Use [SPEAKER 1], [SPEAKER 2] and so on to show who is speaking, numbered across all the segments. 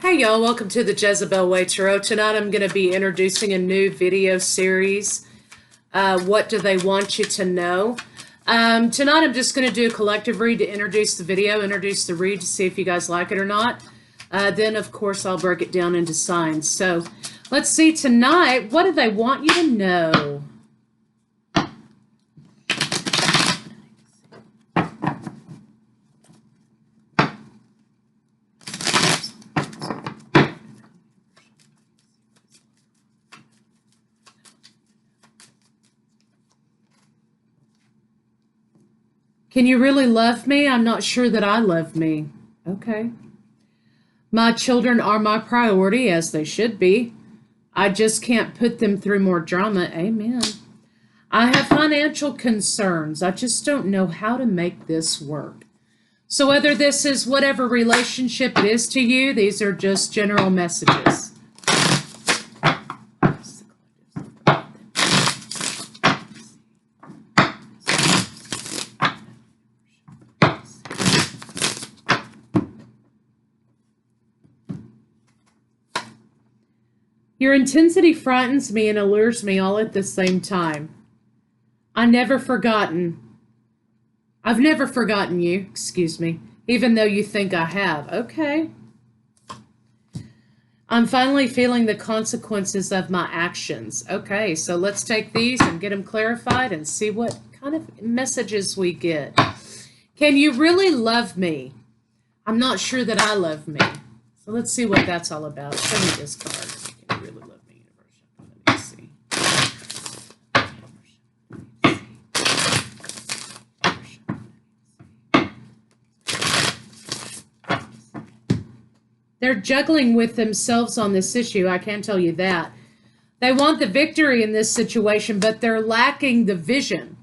[SPEAKER 1] Hey y'all, welcome to the Jezebel Way Tarot. Tonight I'm going to be introducing a new video series. What do they want you to know? Tonight I'm just going to do a collective read to introduce the video, introduce the read to see if you guys like it or not. Then of course I'll break it down into signs. So let's see tonight, what do they want you to know? Can you really love me? I'm not sure that I love me. Okay. My children are my priority, as they should be. I just can't put them through more drama. Amen. I have financial concerns. I just don't know how to make this work. So whether this is whatever relationship it is to you, these are just general messages. Your intensity frightens me and allures me all at the same time. I've never forgotten you, excuse me, even though you think I have. Okay. I'm finally feeling the consequences of my actions. Okay, so let's take these and get them clarified and see what kind of messages we get. Can you really love me? I'm not sure that I love me. So let's see what that's all about. Show me this card. Can you really love me, universe? Let me see. They're juggling with themselves on this issue, I can tell you that. They want the victory in this situation, but they're lacking the vision.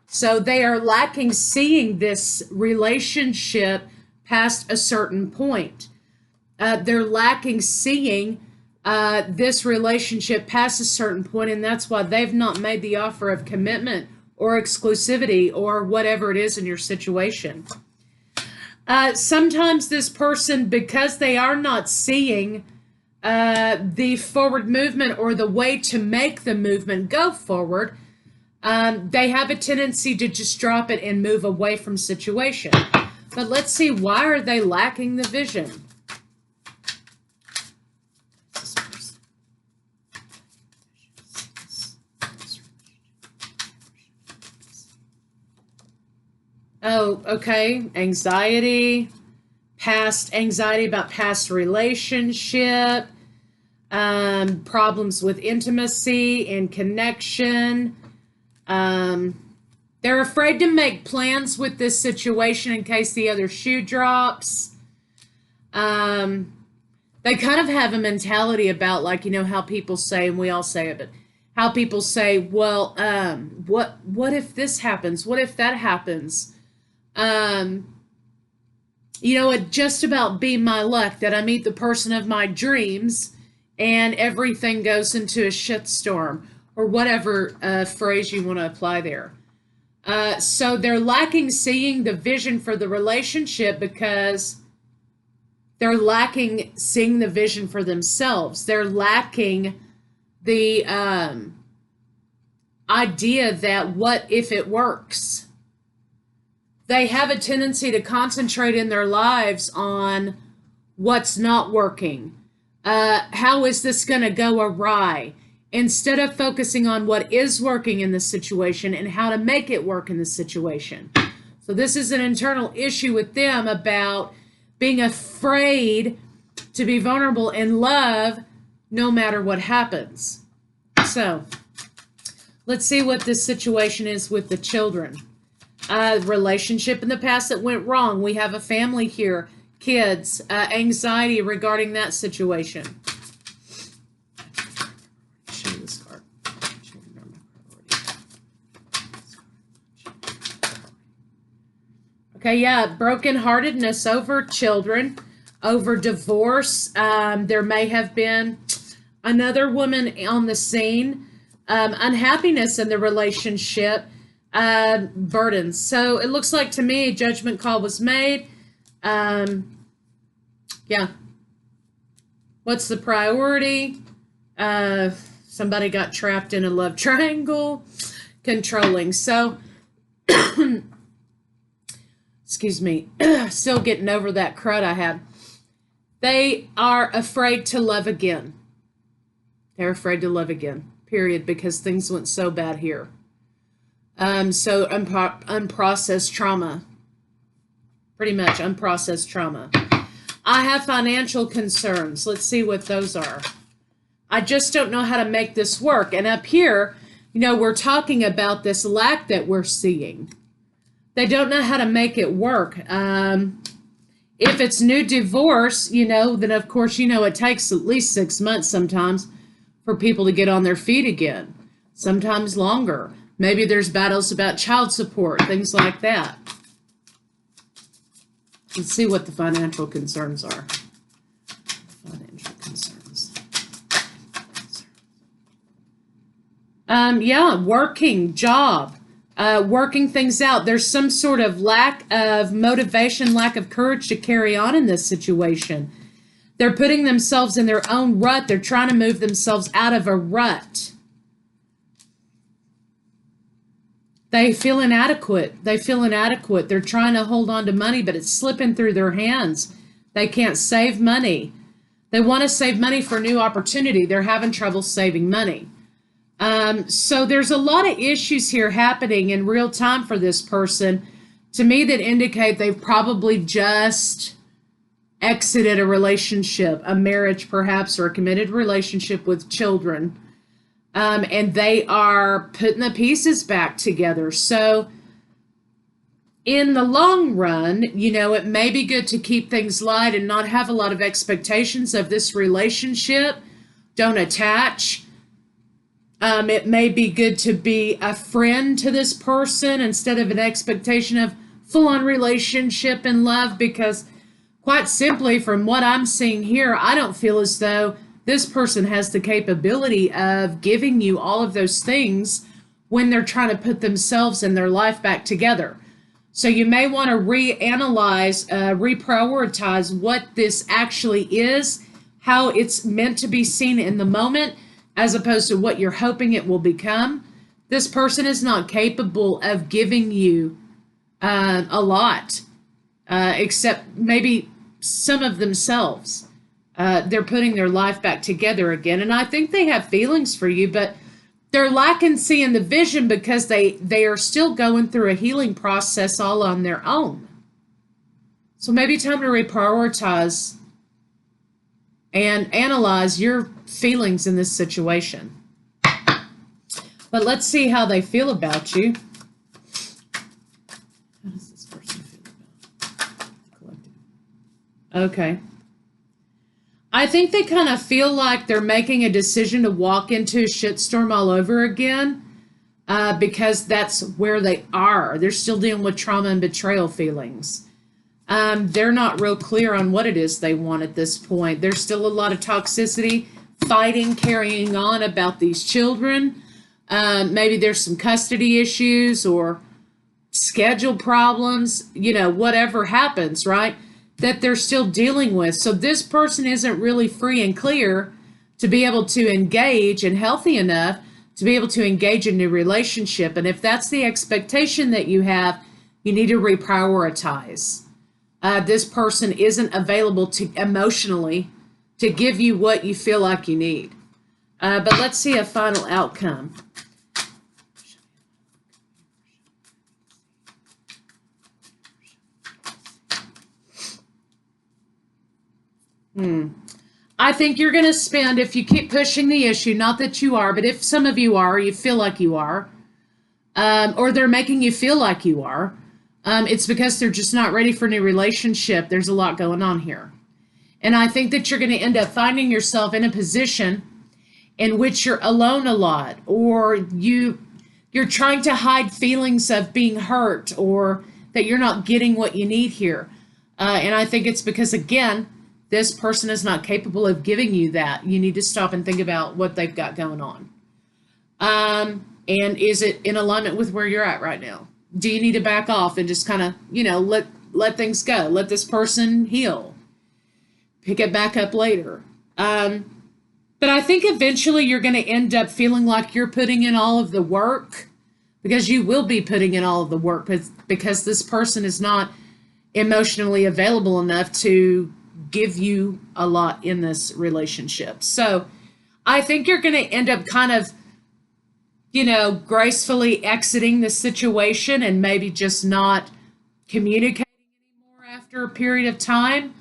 [SPEAKER 1] So they are lacking seeing this relationship past a certain point. They're lacking seeing this relationship past a certain point, and that's why they've not made the offer of commitment or exclusivity or whatever it is in your situation. Sometimes this person, because they are not seeing the forward movement or the way to make the movement go forward, they have a tendency to just drop it and move away from situation. But let's see, why are they lacking the vision? Oh, okay. Anxiety about past relationship, problems with intimacy and connection. They're afraid to make plans with this situation in case the other shoe drops. They kind of have a mentality about, like, you know, how people say, and we all say it, but how people say, well, what if this happens? What if that happens? You know, it just about be my luck that I meet the person of my dreams and everything goes into a shitstorm, or whatever phrase you want to apply there. So they're lacking seeing the vision for the relationship because they're lacking seeing the vision for themselves. They're lacking the idea that what if it works? They have a tendency to concentrate in their lives on what's not working. How is this going to go awry? Instead of focusing on what is working in the situation and how to make it work in the situation. So this is an internal issue with them about being afraid to be vulnerable in love no matter what happens. So let's see what this situation is with the children. Relationship in the past that went wrong. We have a family here, kids, anxiety regarding that situation. Show me this card. Okay, yeah, brokenheartedness over children, over divorce. There may have been another woman on the scene, unhappiness in the relationship. Burdens. So it looks like to me a judgment call was made. Yeah. What's the priority? Somebody got trapped in a love triangle. Controlling. So, excuse me, still getting over that crud I had. They are afraid to love again. They're afraid to love again, period, because things went so bad here. So unprocessed trauma. Pretty much unprocessed trauma. I have financial concerns. Let's see what those are. I just don't know how to make this work. And up here, you know, we're talking about this lack that we're seeing. They don't know how to make it work. If it's new divorce, you know, then of course, you know, it takes at least 6 months sometimes for people to get on their feet again. Sometimes longer. Maybe there's battles about child support, things like that. Let's see what the financial concerns are. Financial concerns. Yeah, working, job, working things out. There's some sort of lack of motivation, lack of courage to carry on in this situation. They're putting themselves in their own rut. They're trying to move themselves out of a rut. They feel inadequate. They feel inadequate. They're trying to hold on to money, but it's slipping through their hands. They can't save money. They want to save money for a new opportunity. They're having trouble saving money. So there's a lot of issues here happening in real time for this person, to me, that indicate they've probably just exited a relationship, a marriage perhaps, or a committed relationship with children. And they are putting the pieces back together. So in the long run, you know, it may be good to keep things light and not have a lot of expectations of this relationship. Don't attach. It may be good to be a friend to this person instead of an expectation of full-on relationship and love, because quite simply, from what I'm seeing here, I don't feel as though this person has the capability of giving you all of those things when they're trying to put themselves and their life back together. So you may want to reanalyze, reprioritize what this actually is, how it's meant to be seen in the moment, as opposed to what you're hoping it will become. This person is not capable of giving you a lot, except maybe some of themselves. They're putting their life back together again. And I think they have feelings for you, but they're lacking seeing the vision because they are still going through a healing process all on their own. So maybe time to reprioritize and analyze your feelings in this situation. But let's see how they feel about you. How does this person feel about collective? Okay. I think they kind of feel like they're making a decision to walk into a shitstorm all over again, because that's where they are. They're still dealing with trauma and betrayal feelings. They're not real clear on what it is they want at this point. There's still a lot of toxicity, fighting, carrying on about these children. Maybe there's some custody issues or schedule problems, you know, whatever happens, right? That they're still dealing with. So this person isn't really free and clear to be able to engage and healthy enough to be able to engage in a new relationship. And if that's the expectation that you have, you need to reprioritize. This person isn't available to emotionally to give you what you feel like you need. But let's see a final outcome. I think you're going to spend, if you keep pushing the issue, not that you are, but if some of you are, you feel like you are, or they're making you feel like you are, it's because they're just not ready for a new relationship. There's a lot going on here. And I think that you're going to end up finding yourself in a position in which you're alone a lot, or you're trying to hide feelings of being hurt, or that you're not getting what you need here. And I think it's because, again, this person is not capable of giving you that. You need to stop and think about what they've got going on. And is it in alignment with where you're at right now? Do you need to back off and just kind of, you know, let things go? Let this person heal. Pick it back up later. But I think eventually you're going to end up feeling like you're putting in all of the work, because you will be putting in all of the work, because this person is not emotionally available enough to give you a lot in this relationship. So I think you're going to end up kind of, gracefully exiting the situation and maybe just not communicating anymore after a period of time.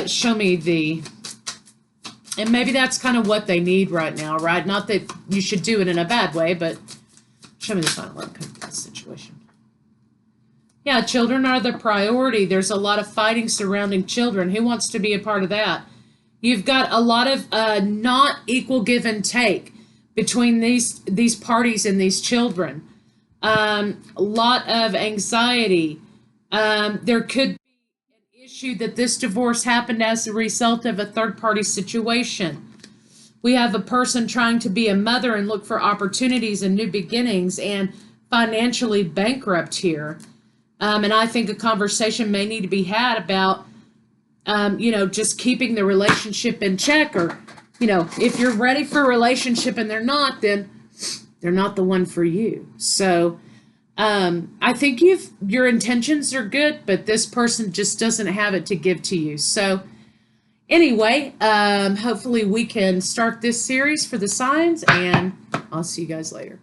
[SPEAKER 1] Show me and maybe that's kind of what they need right now, right? Not that you should do it in a bad way, but show me the final outcome of this situation. Yeah, children are the priority. There's a lot of fighting surrounding children. Who wants to be a part of that? You've got a lot of not equal give and take between these parties and these children. A lot of anxiety. There could be an issue that this divorce happened as a result of a third-party situation. We have a person trying to be a mother and look for opportunities and new beginnings and financially bankrupt here. And I think a conversation may need to be had about, just keeping the relationship in check, or, if you're ready for a relationship and they're not, then they're not the one for you. So I think your intentions are good, but this person just doesn't have it to give to you. So anyway, hopefully we can start this series for the signs, and I'll see you guys later.